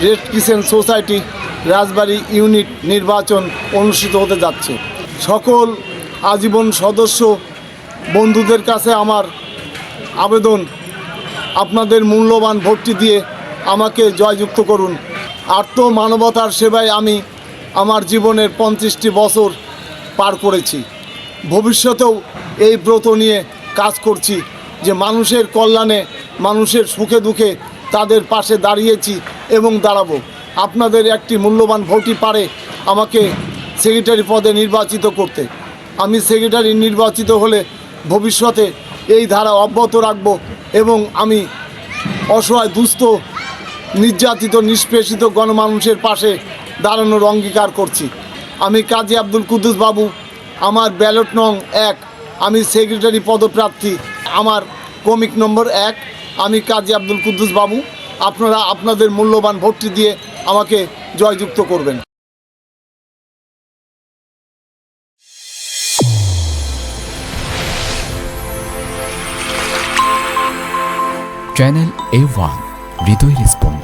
Red kitchen society রাজবাড়ী unit নির্বাচন অনুষ্ঠিত হতে যাচ্ছে। সকল আজীবন সদস্য বন্ধুদের কাছে আমার আবেদন, আপনাদের মূল্যবান ভোটটি দিয়ে আমাকে জয়যুক্ত করুন। আর্ত মানবতার সেবায় আমি আমার জীবনের 25টি বছর পার করেছি। ভবিষ্যতেও এই ব্রত নিয়ে কাজ করছি যে মানুষের কল্যাণে, মানুষের সুখে দুঃখে তাদের পাশে দাঁড়িয়েছি এবং দাঁড়াবো। আপনাদের একটি মূল্যবান ভোটই পারে আমাকে সেক্রেটারি পদে নির্বাচিত করতে। আমি সেক্রেটারি নির্বাচিত হলে ভবিষ্যতে এই ধারা অব্যাহত রাখব এবং আমি অসহায়, দুস্থ, নির্যাতিত, নিষ্পেষিত গণমানুষের পাশে দাঁড়ানোর অঙ্গীকার করছি। আমি কাজী আব্দুল কুদ্দুস বাবু, আমার ব্যালট নং 1, আমি সেক্রেটারি পদপ্রার্থী, আমার ক্রমিক নম্বর 1, আমি কাজী আব্দুল কুদ্দুস বাবু। আপনারা আপনাদের মূল্যবান ভোটটি দিয়ে আমাকে জয়যুক্ত করবেন। চ্যানেল A1 হৃদয়ের স্পন্দন।